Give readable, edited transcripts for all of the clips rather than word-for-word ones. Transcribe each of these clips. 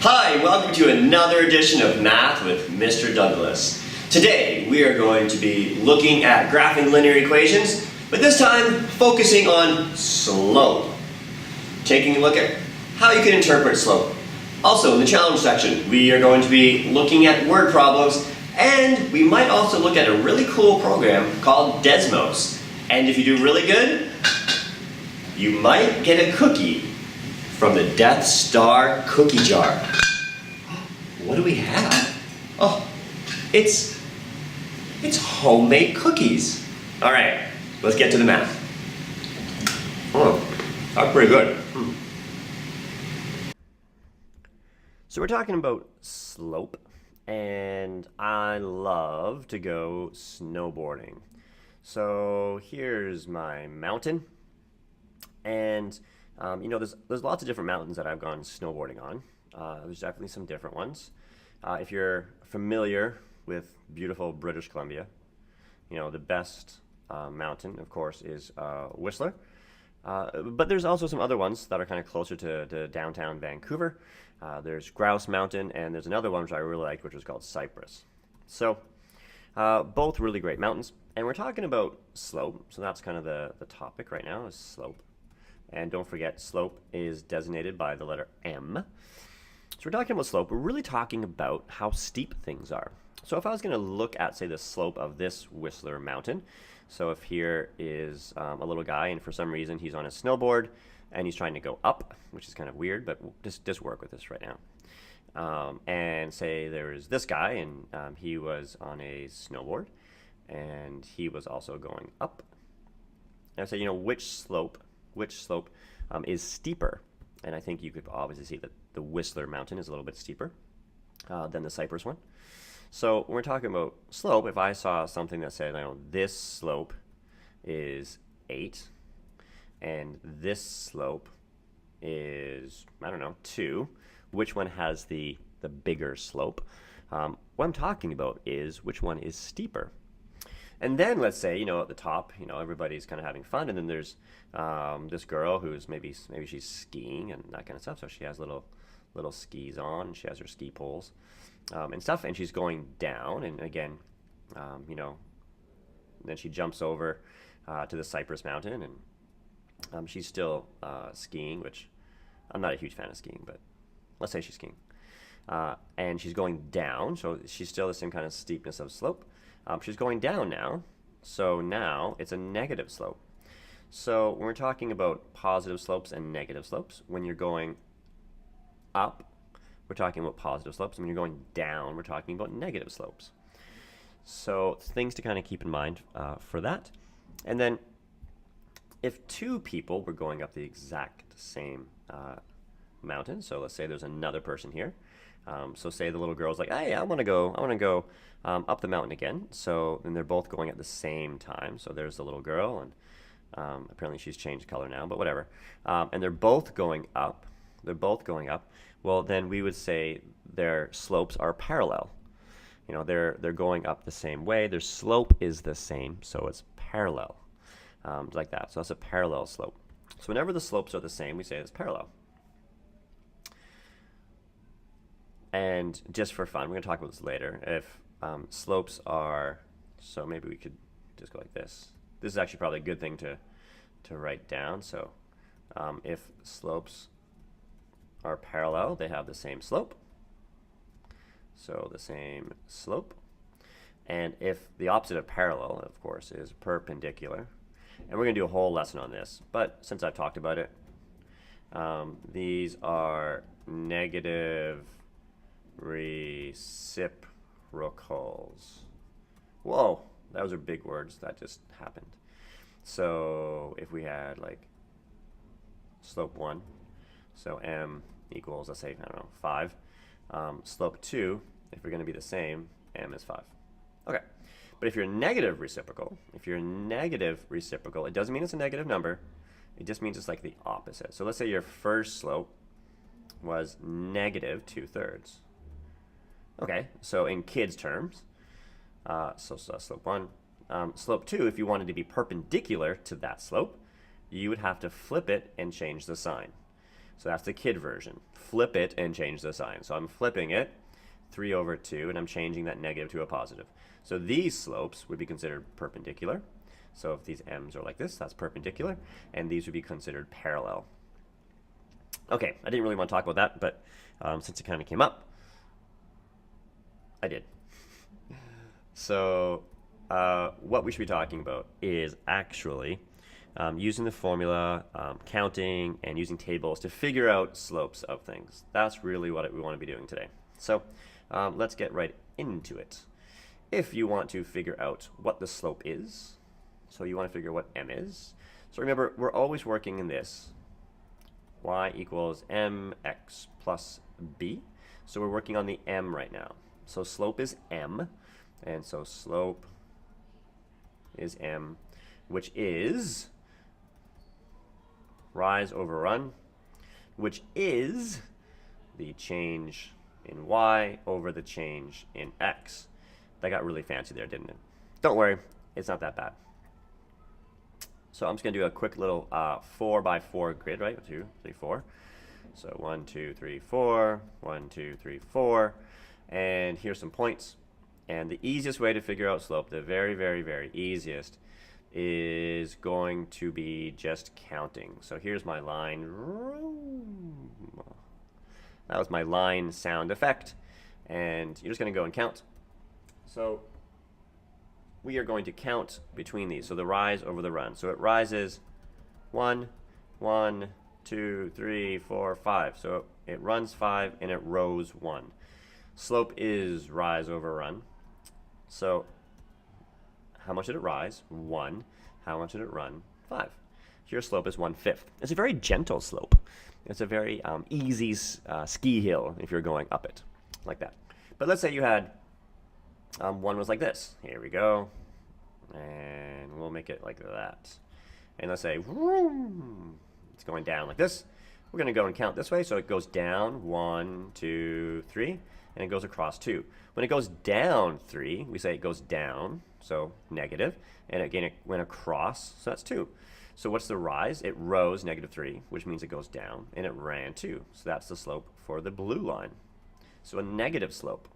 Hi, welcome to another edition of Math with Mr. Douglas. Today we are going to be looking at graphing linear equations, but this time focusing on slope. Taking a look at how you can interpret slope. Also in the challenge section we are going to be looking at word problems, and we might also look at a really cool program called Desmos. And if you do really good, you might get a cookie from the Death Star cookie jar. What do we have? Oh, it's homemade cookies. All right, let's get to the math. Oh, that's pretty good. So we're talking about slope, and I love to go snowboarding. So here's my mountain, and there's lots of different mountains that I've gone snowboarding on. There's definitely some different ones. If you're familiar with beautiful British Columbia, the best mountain, of course, is Whistler. But there's also some other ones that are kind of closer to downtown Vancouver. There's Grouse Mountain, and there's another one which I really liked, which was called Cypress. So both really great mountains. And we're talking about slope, so that's kind of the topic right now is slope. And don't forget, slope is designated by the letter M. So we're talking about slope. We're really talking about how steep things are. So if I was going to look at, say, the slope of this Whistler Mountain, so if here is a little guy, and for some reason he's on a snowboard, and he's trying to go up, which is kind of weird, but just work with this right now. And say there's this guy, and he was on a snowboard, and he was also going up. And I say, which slope is steeper? And I think you could obviously see that the Whistler Mountain is a little bit steeper than the Cypress one. So when we're talking about slope, if I saw something that said, this slope is 8, and this slope is, 2, which one has the bigger slope? What I'm talking about is which one is steeper. And then let's say, at the top, everybody's kind of having fun, and then there's this girl who's maybe she's skiing and that kind of stuff. So she has little skis on, and she has her ski poles and stuff, and she's going down. And again, then she jumps over to the Cypress Mountain, and she's still skiing, which I'm not a huge fan of skiing, but let's say she's skiing. And she's going down, so she's still the same kind of steepness of slope. She's going down now, so now it's a negative slope. So when we're talking about positive slopes and negative slopes, when you're going up, we're talking about positive slopes. And when you're going down, we're talking about negative slopes. So things to kind of keep in mind for that. And then if two people were going up the exact same mountain, so let's say there's another person here. So say the little girl's like, hey, I want to go up the mountain again. So then they're both going at the same time. So there's the little girl, and apparently she's changed color now, but whatever. And they're both going up. Well, then we would say their slopes are parallel. They're going up the same way. Their slope is the same, so it's parallel, like that. So that's a parallel slope. So whenever the slopes are the same, we say it's parallel. And just for fun, we're going to talk about this later. If slopes are, so maybe we could just go like this. This is actually probably a good thing to write down. So if slopes are parallel, they have the same slope. So the same slope. And if the opposite of parallel, of course, is perpendicular. And we're going to do a whole lesson on this. But since I've talked about it, these are negative reciprocals. Whoa, those are big words. That just happened. So if we had like slope 1, so m equals, let's say, 5. Slope 2, if we're going to be the same, m is 5. Okay, but if you're negative reciprocal, it doesn't mean it's a negative number. It just means it's like the opposite. So let's say your first slope was negative 2/3. Okay, so in kids' terms, so slope 1. Slope 2, if you wanted to be perpendicular to that slope, you would have to flip it and change the sign. So that's the kid version. Flip it and change the sign. So I'm flipping it, 3 over 2, and I'm changing that negative to a positive. So these slopes would be considered perpendicular. So if these m's are like this, that's perpendicular, and these would be considered parallel. Okay, I didn't really want to talk about that, but since it kind of came up, I did. So what we should be talking about is actually using the formula, counting, and using tables to figure out slopes of things. That's really what we want to be doing today. So let's get right into it. If you want to figure out what the slope is, so you want to figure what m is. So remember, we're always working in this. Y equals mx plus b. So we're working on the m right now. So slope is m, and so slope is m, which is rise over run, which is the change in y over the change in x. That got really fancy there, didn't it? Don't worry, it's not that bad. So I'm just going to do a quick little 4x4 grid, right? 2, 3, 4. So 1, 2, 3, 4, 1, 2, 3, 4. And here's some points. And the easiest way to figure out slope, the very, very, very easiest, is going to be just counting. So here's my line. That was my line sound effect. And you're just going to go and count. So we are going to count between these. So the rise over the run. So it rises 1, 1, 2, 3, 4, 5. So it runs 5 and it rows 1. Slope is rise over run. So how much did it rise? 1. How much did it run? 5. Your slope is 1/5. It's a very gentle slope. It's a very easy ski hill if you're going up it, like that. But let's say you had one was like this. Here we go. And we'll make it like that. And let's say vroom, it's going down like this. We're going to go and count this way. So it goes down 1, 2, 3, and it goes across 2. When it goes down 3, we say it goes down, so negative, and again it went across, so that's 2. So what's the rise? It rose -3, which means it goes down, and it ran 2. So that's the slope for the blue line. So a negative slope.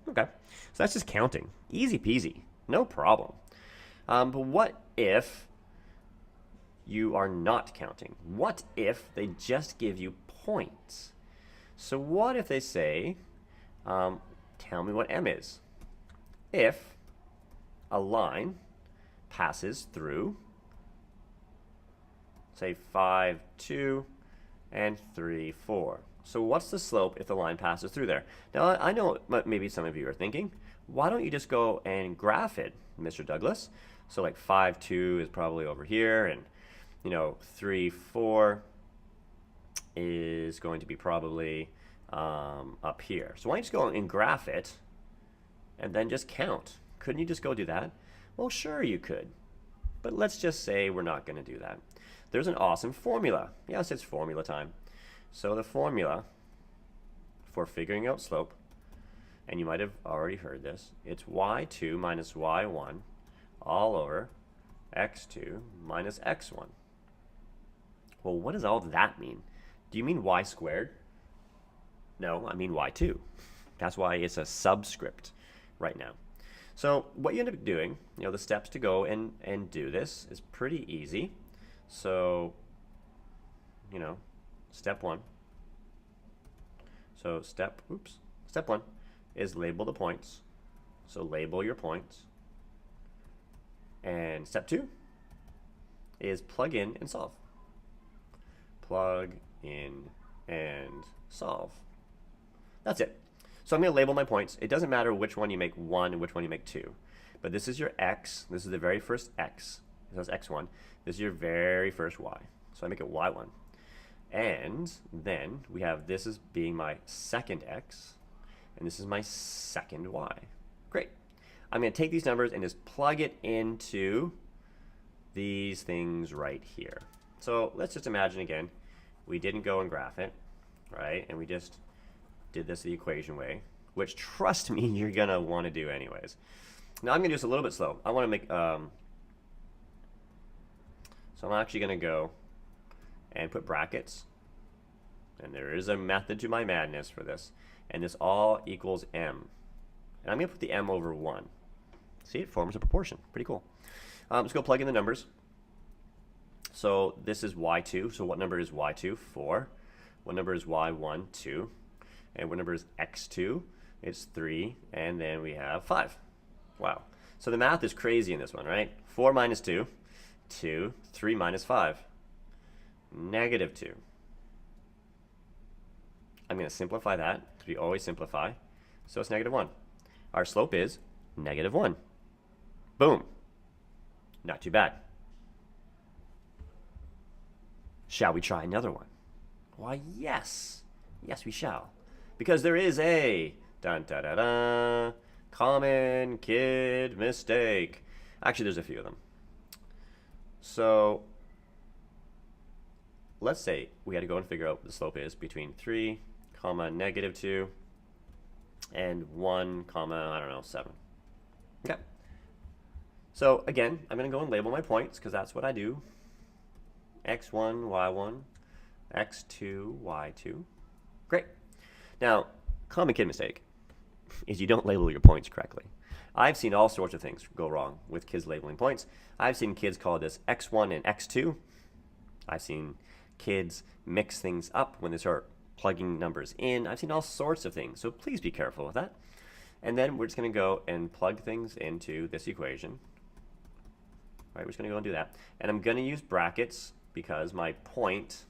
Okay, so that's just counting. Easy peasy, no problem. But what if you are not counting? What if they just give you points? So what if they say, tell me what m is? If a line passes through, say 5, 2, and 3, 4. So what's the slope if the line passes through there? Now, I know what maybe some of you are thinking. Why don't you just go and graph it, Mr. Douglas? So like 5, 2 is probably over here, and 3, 4 is going to be probably up here. So why don't you just go and graph it and then just count? Couldn't you just go do that? Well, sure you could. But let's just say we're not going to do that. There's an awesome formula. Yes, it's formula time. So the formula for figuring out slope, and you might have already heard this, it's y2 minus y1 all over x2 minus x1. Well, what does all that mean? Do you mean y squared? No, I mean y2. That's why it's a subscript right now. So what you end up doing, the steps to go and do this is pretty easy. So, step 1. So step 1 is label the points. So label your points. And step 2 is plug in and solve. Plug in and solve. That's it. So I'm going to label my points. It doesn't matter which one you make 1 and which one you make 2. But this is your x. This is the very first x. This is x1. This is your very first y. So I make it y1. And then we have this as being my second x. And this is my second y. Great. I'm going to take these numbers and just plug it into these things right here. So let's just imagine again, we didn't go and graph it, right? And we just did this the equation way, which trust me, you're going to want to do anyways. Now I'm going to do this a little bit slow. I want to make, so I'm actually going to go and put brackets and there is a method to my madness for this, and this all equals m. And I'm going to put the m over 1. See, it forms a proportion. Pretty cool. Let's go plug in the numbers. So this is y2. So what number is y2? 4. What number is y1? 2. And what number is x2? It's 3. And then we have 5. Wow. So the math is crazy in this one, right? 4 minus 2. 2. 3 minus 5. Negative 2. I'm going to simplify that, because we always simplify. So it's negative 1. Our slope is negative 1. Boom. Not too bad. Shall we try another one? Why, yes. Yes, we shall. Because there is a dun, da, da, da, common kid mistake. Actually, there's a few of them. So let's say we had to go and figure out what the slope is between 3, comma, negative 2, and 1, comma, I don't know, 7. Okay. So again, I'm going to go and label my points, because that's what I do. x1, y1, x2, y2. Great. Now, common kid mistake is you don't label your points correctly. I've seen all sorts of things go wrong with kids labeling points. I've seen kids call this x1 and x2. I've seen kids mix things up when they start plugging numbers in. I've seen all sorts of things, so please be careful with that. And then we're just going to go and plug things into this equation. All right, we're just going to go and do that. And I'm going to use brackets because my point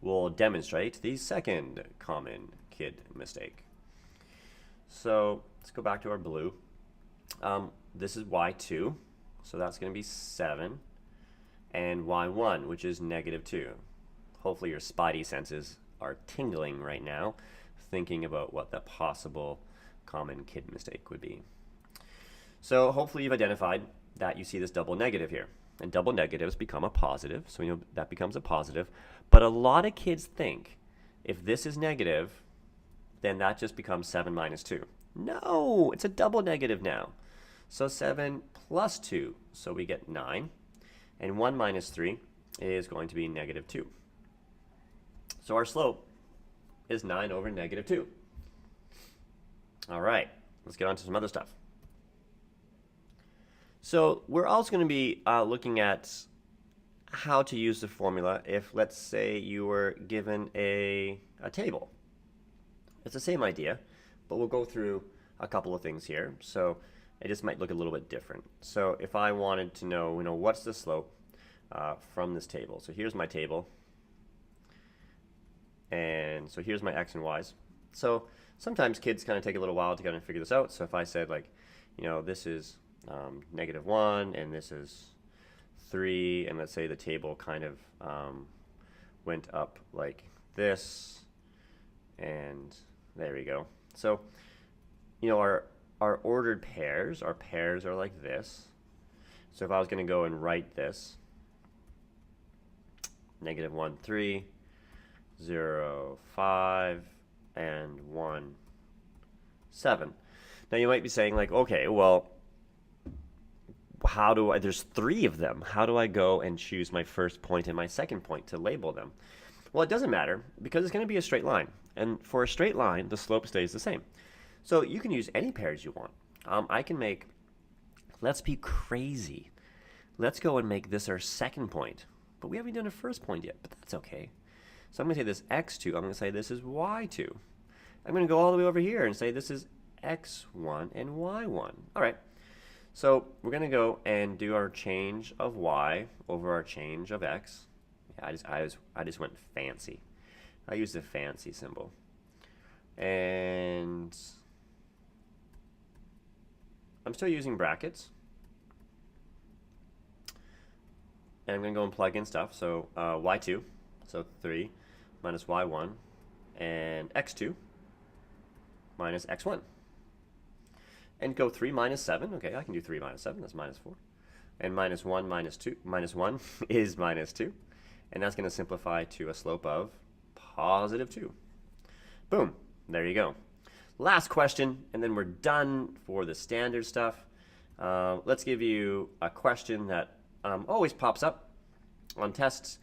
will demonstrate the second common kid mistake. So let's go back to our blue. This is y2, so that's going to be 7, and y1, which is negative 2. Hopefully your spidey senses are tingling right now, thinking about what the possible common kid mistake would be. So hopefully you've identified that you see this double negative here. And double negatives become a positive, so we know that becomes a positive. But a lot of kids think if this is negative, then that just becomes 7 minus 2. No, it's a double negative now. So 7 plus 2, so we get 9. And 1 minus 3 is going to be negative 2. So our slope is 9 over negative 2. All right, let's get on to some other stuff. So we're also going to be looking at how to use the formula if, let's say, you were given a table. It's the same idea, but we'll go through a couple of things here. So it just might look a little bit different. So if I wanted to know, what's the slope from this table? So here's my table. And so here's my x and y's. So sometimes kids kind of take a little while to kind of figure this out. So if I said, like, this is negative 1 and this is 3, and let's say the table kind of went up like this, and there we go. So our ordered pairs, our pairs are like this. So if I was going to go and write this, negative 1, 3, 0, 5, and 1, 7. Now you might be saying, like, okay, well, how do I, there's 3 of them. How do I go and choose my first point and my second point to label them? Well, it doesn't matter, because it's going to be a straight line. And for a straight line, the slope stays the same. So you can use any pairs you want. I can make, let's be crazy. Let's go and make this our second point. But we haven't done a first point yet, but that's okay. So I'm going to say this x2. I'm going to say this is y2. I'm going to go all the way over here and say this is x1 and y1. All right. So we're going to go and do our change of y over our change of x. Yeah, I just went fancy. I used a fancy symbol. And I'm still using brackets. And I'm going to go and plug in stuff. So y2, so 3 minus y1, and x2 minus x1. And go 3 minus 7. Okay, I can do 3 minus 7. That's minus 4. And minus 1 minus 2. Minus 1 is minus 2. And that's going to simplify to a slope of positive 2. Boom. There you go. Last question, and then we're done for the standard stuff. Let's give you a question that always pops up on tests.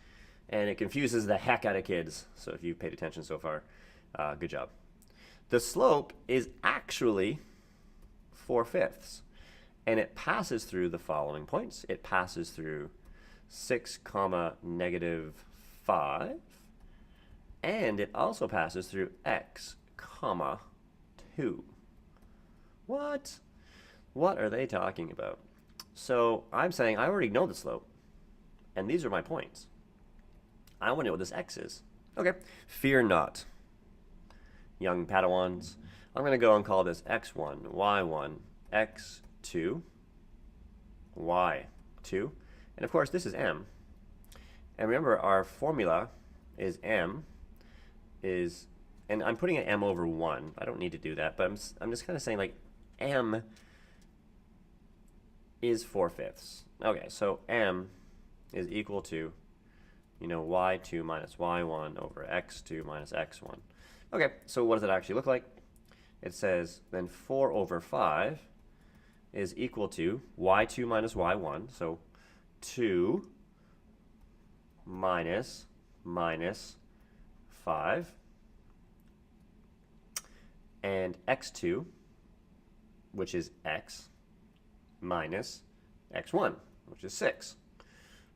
and it confuses the heck out of kids. So if you've paid attention so far, good job. The slope is actually 4/5, and it passes through the following points. It passes through 6 comma -5, and it also passes through x comma 2. What? What are they talking about? So I'm saying I already know the slope, and these are my points. I want to know what this x is. Okay, fear not, young Padawans. I'm going to go and call this x1, y1, x2, y2. And of course, this is m. And remember, our formula is m is, and I'm putting an m over 1. I don't need to do that, but I'm just kind of saying, like, m is 4/5. Okay, so m is equal to, y2 minus y1 over x2 minus x1. Okay, so what does it actually look like? It says then 4/5 is equal to y2 minus y1, so 2 minus 5, and x2, which is x, minus x1, which is 6.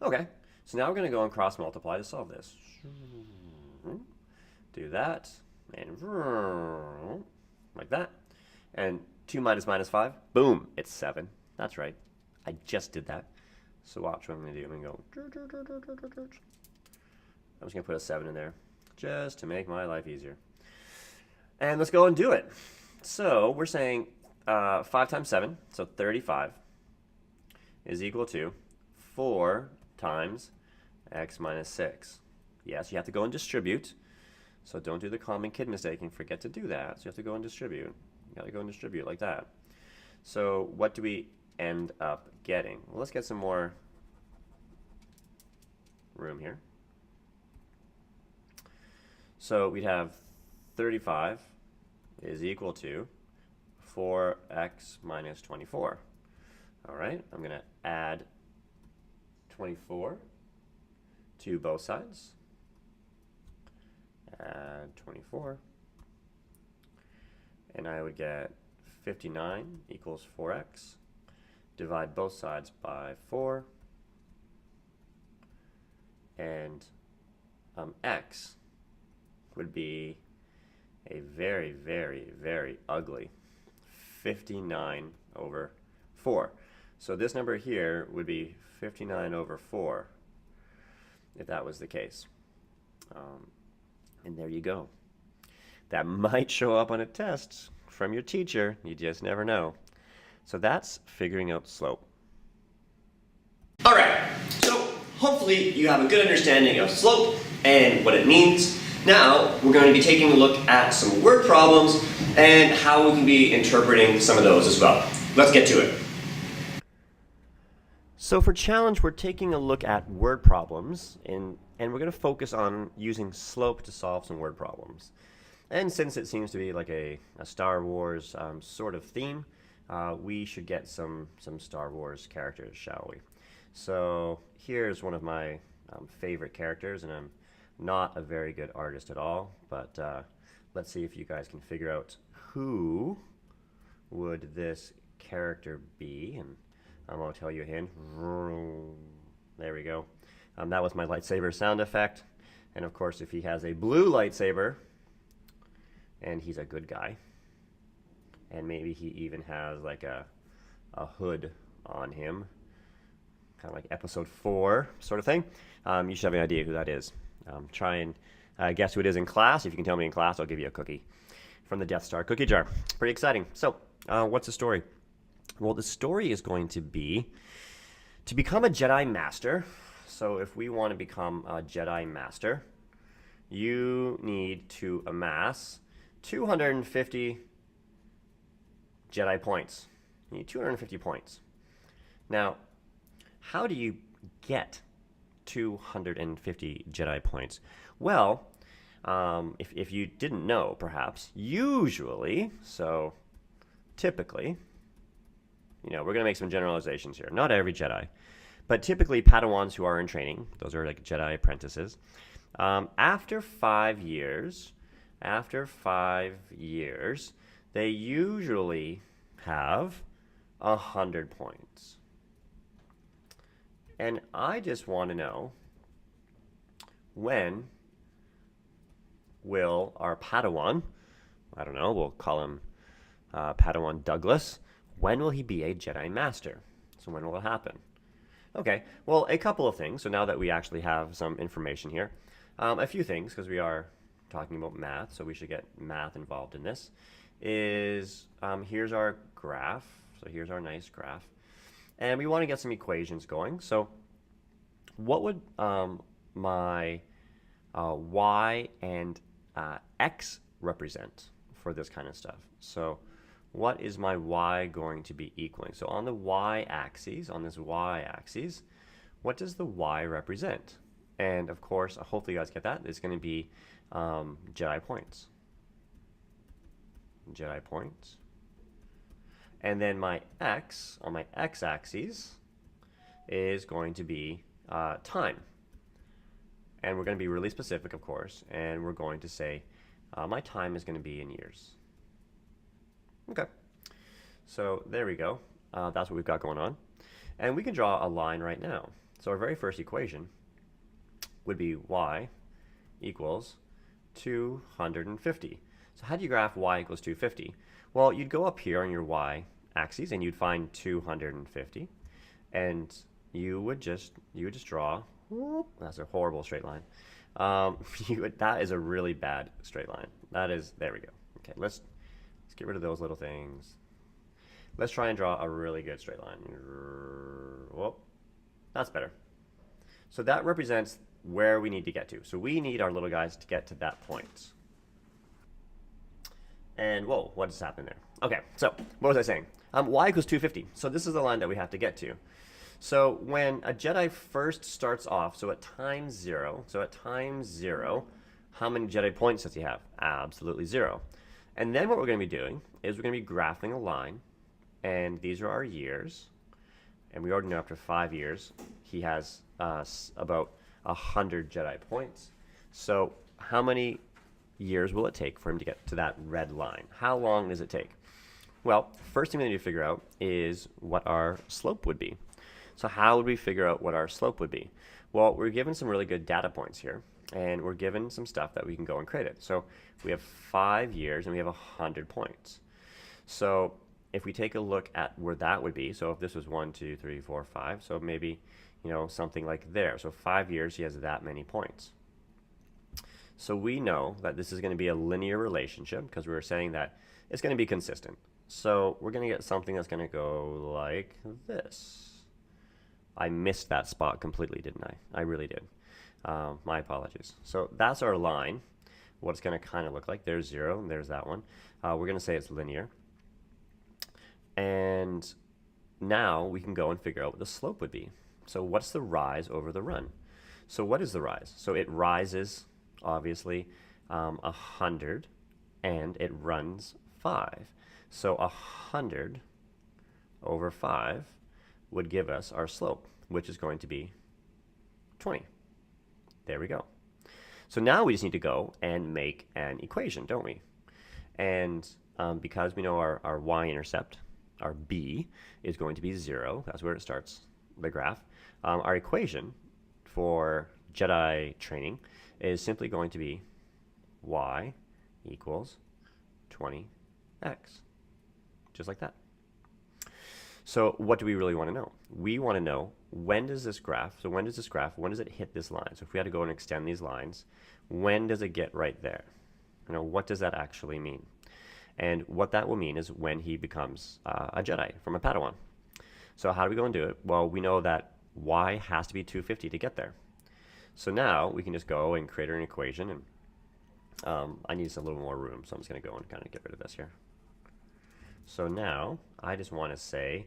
Okay, so now we're going to go and cross multiply to solve this. Do that, and like that. And 2 minus 5, boom, it's 7. That's right. I just did that. So watch what I'm going to do. I'm going to go. I'm just going to put a 7 in there just to make my life easier. And let's go and do it. So we're saying 5 times 7, so 35, is equal to 4 times x minus 6. Yes, you have to go and distribute. So don't do the common kid mistake and forget to do that. So you have to go and distribute. You got to go and distribute like that. So what do we end up getting? Well, let's get some more room here. So we'd have 35 is equal to 4x minus 24. All right, I'm going to add 24 to both sides. Add 24. And I would get 59 equals 4x. Divide both sides by 4. And x would be a very, very, very ugly 59 over 4. So this number here would be 59 over 4 if that was the case. And there you go. That might show up on a test from your teacher. You just never know. So that's figuring out slope. All right, so hopefully you have a good understanding of slope and what it means. Now we're going to be taking a look at some word problems and how we can be interpreting some of those as well. Let's get to it. So for challenge, we're taking a look at word problems, and we're going to focus on using slope to solve some word problems. And since it seems to be like a Star Wars sort of theme, we should get some Star Wars characters, shall we? So here's one of my favorite characters, and I'm not a very good artist at all, but let's see if you guys can figure out who would this character be. And I'm going to tell you a hint. There we go. That was my lightsaber sound effect. And of course, if he has a blue lightsaber, and he's a good guy, and maybe he even has like a hood on him, kind of like episode 4 sort of thing, you should have an idea who that is. Try and guess who it is in class. If you can tell me in class, I'll give you a cookie from the Death Star cookie jar. Pretty exciting. So what's the story? Well, the story is going to be to become a Jedi Master. So if we want to become a Jedi Master, you need to amass 250 Jedi points. You need 250 points. Now, how do you get 250 Jedi points? Well, if you didn't know, perhaps, usually, so typically, we're going to make some generalizations here. Not every Jedi, But typically, Padawans who are in training, those are like Jedi apprentices, after 5 years, they usually have 100 points. And I just want to know, when will our Padawan, I don't know, we'll call him Padawan Douglas, when will he be a Jedi Master? So when will it happen? Okay, well, a couple of things. So now that we actually have some information here, a few things, because we are talking about math, so we should get math involved in this, is here's our graph. So here's our nice graph. And we want to get some equations going. So what would my y and x represent for this kind of stuff? So what is my y going to be equaling? So on the y-axis, what does the y represent? And of course, hopefully you guys get that. It's going to be Jedi points. Jedi points. And then my x, on my x-axis, is going to be time. And we're going to be really specific, of course, and we're going to say my time is going to be in years. Okay, so there we go. That's what we've got going on. And we can draw a line right now. So our very first equation would be y equals 250. So how do you graph y equals 250? Well, you'd go up here on your y-axis and you'd find 250, and you would just draw. That's a horrible straight line. That is a really bad straight line. That is, there we go. Okay, let's get rid of those little things. Let's try and draw a really good straight line. Whoop, that's better. So that represents where we need to get to. So we need our little guys to get to that point. And whoa, what just happened there? Okay, so what was I saying? Y equals 250. So this is the line that we have to get to. So when a Jedi first starts off, so at time zero, how many Jedi points does he have? Absolutely 0. And then what we're going to be doing is we're going to be graphing a line, and these are our years. And we already know after 5 years, he has about 100 Jedi points. So how many years will it take for him to get to that red line? How long does it take? Well, first thing we need to figure out is what our slope would be. So how would we figure out what our slope would be? Well, we're given some really good data points here, and we're given some stuff that we can go and create it. So we have 5 years and we have 100 points. So if we take a look at where that would be, so if this was 1, 2, 3, 4, 5, so maybe, something like there. So 5 years, he has that many points. So we know that this is going to be a linear relationship because we were saying that it's going to be consistent. So we're going to get something that's going to go like this. I missed that spot completely, didn't I? I really did. My apologies. So that's our line, what it's going to kind of look like. There's 0, and there's that one. We're going to say it's linear. And now we can go and figure out what the slope would be. So what's the rise over the run? So what is the rise? So it rises, obviously, 100, and it runs 5. So 100 over 5 would give us our slope, which is going to be 20. There we go. So now we just need to go and make an equation, don't we? And because we know our y-intercept, our b, is going to be 0, that's where it starts, the graph, our equation for Jedi training is simply going to be y equals 20x. Just like that. So what do we really want to know? We want to know, when does it hit this line? So if we had to go and extend these lines, when does it get right there? What does that actually mean? And what that will mean is when he becomes a Jedi from a Padawan. So how do we go and do it? Well, we know that y has to be 250 to get there. So now we can just go and create an equation. And I need a little more room, so I'm just going to go and kind of get rid of this here. So now I just want to say,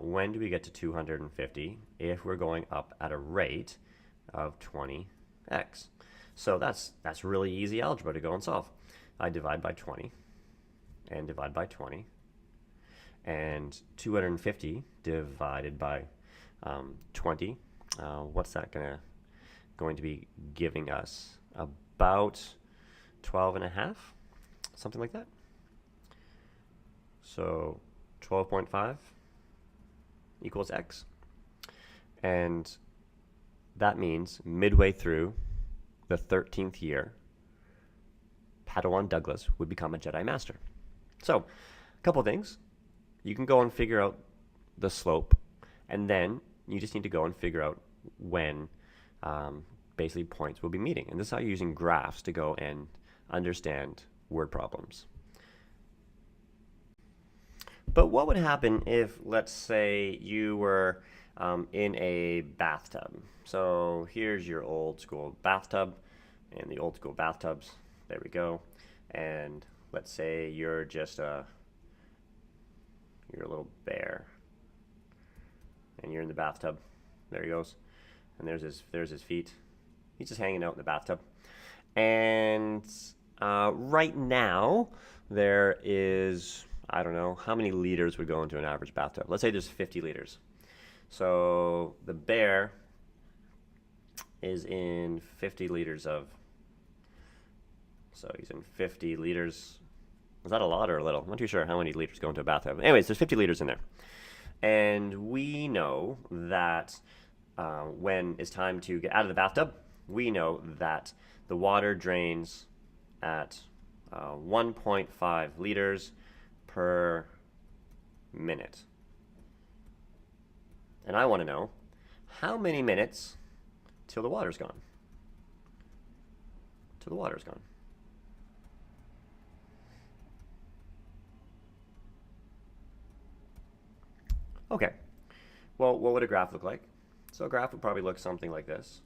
when do we get to 250 if we're going up at a rate of 20x? So that's really easy algebra to go and solve. I divide by 20 and divide by 20, and 250 divided by 20. What's that going to be giving us? About 12 and a half, something like that. So 12.5 equals x. And that means midway through the 13th year, Padawan Douglas would become a Jedi Master. So, a couple of things. You can go and figure out the slope, and then you just need to go and figure out when basically points will be meeting. And this is how you're using graphs to go and understand word problems. But what would happen if, let's say, you were in a bathtub? So here's your old school bathtub, and the old school bathtubs, there we go. And let's say you're just you're a little bear, and you're in the bathtub. There he goes, and there's his feet. He's just hanging out in the bathtub. And right now there is, I don't know, how many liters would go into an average bathtub? Let's say there's 50 liters. So the bear is in 50 liters of, so he's in 50 liters. Is that a lot or a little? I'm not too sure how many liters go into a bathtub. Anyways, there's 50 liters in there. And we know that when it's time to get out of the bathtub, we know that the water drains at 1.5 liters per minute. And I want to know how many minutes till the water's gone. Till the water's gone. Okay, well, what would a graph look like? So a graph would probably look something like this.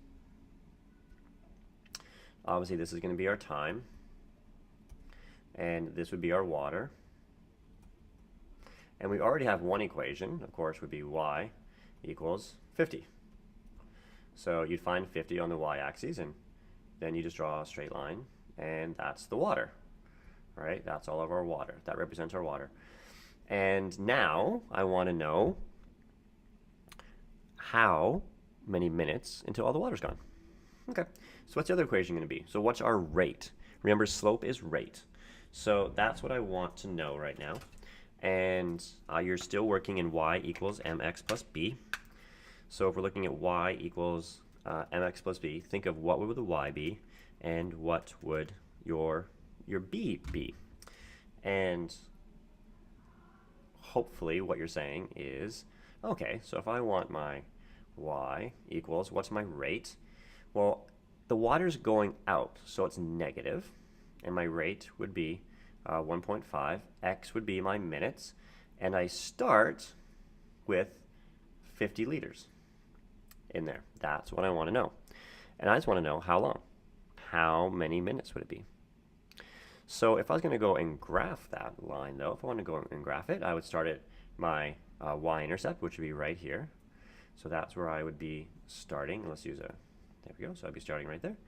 Obviously, this is going to be our time, and this would be our water. And we already have one equation, of course, would be y equals 50. So you'd find 50 on the y-axis, and then you just draw a straight line, and that's the water, right? That's all of our water. That represents our water. And now I want to know how many minutes until all the water's gone. Okay, so what's the other equation going to be? So what's our rate? Remember, slope is rate. So that's what I want to know right now. And you're still working in y equals mx plus b. So if we're looking at y equals mx plus b, think of what would the y be and what would your b be. And hopefully what you're saying is, okay, so if I want my y equals, what's my rate? Well, the water's going out, so it's negative, and my rate would be 1.5. X would be my minutes, and I start with 50 liters in there. That's what I want to know. And I just want to know how long. How many minutes would it be? So if I was going to go and graph that line, though, if I want to go and graph it, I would start at my y-intercept, which would be right here. So that's where I would be starting. Let's use a, there we go. So I'd be starting right there.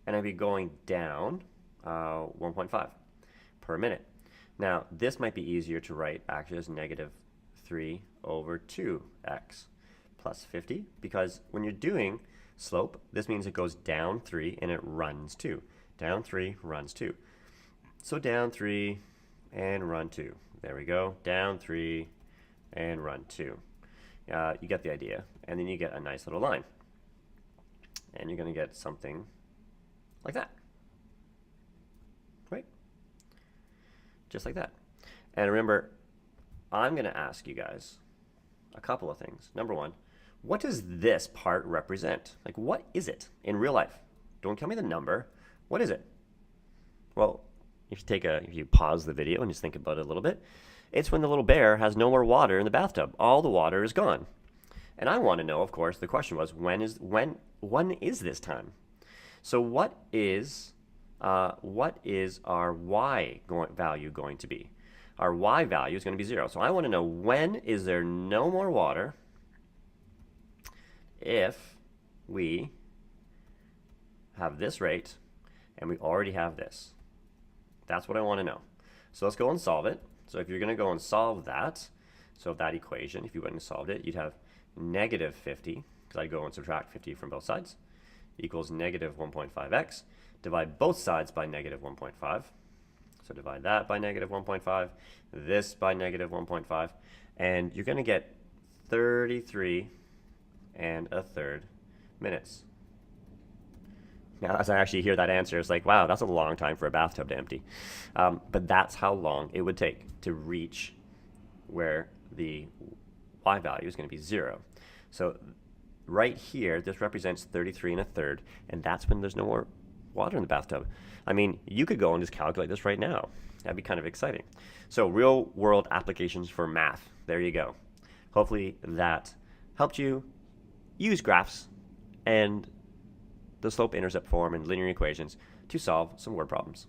And I'd be going down 1.5 per minute. Now, this might be easier to write actually as negative 3 over 2x plus 50, because when you're doing slope, this means it goes down 3 and it runs 2. Down 3, runs 2. So down 3 and run 2. There we go. Down 3 and run 2. You get the idea. And then you get a nice little line. And you're going to get something like that. Right? Just like that. And remember, I'm going to ask you guys a couple of things. Number one, what does this part represent? Like, what is it in real life? Don't tell me the number. What is it? Well, if you pause the video and just think about it a little bit, it's when the little bear has no more water in the bathtub. All the water is gone. And I want to know, of course, the question was, when is this time? So what is our y value going to be? Our y value is going to be 0. So I want to know, when is there no more water if we have this rate and we already have this? That's what I want to know. So let's go and solve it. So if you're going to go and solve that, so that equation, if you went and solved it, you'd have negative 50, because I go and subtract 50 from both sides, equals negative 1.5x. Divide both sides by negative 1.5. So divide that by negative 1.5, this by negative 1.5, and you're going to get 33 and a third minutes. Now, as I actually hear that answer, it's like, wow, that's a long time for a bathtub to empty. But that's how long it would take to reach where the y value is going to be 0. So right here, this represents 33 and a third, and that's when there's no more water in the bathtub. I mean, you could go and just calculate this right now. That'd be kind of exciting. So real world applications for math. There you go. Hopefully that helped you use graphs and the slope-intercept form and linear equations to solve some word problems.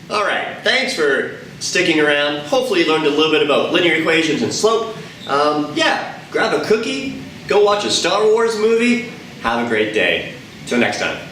All right, thanks for sticking around. Hopefully you learned a little bit about linear equations and slope. Yeah, grab a cookie, go watch a Star Wars movie. Have a great day. Till next time.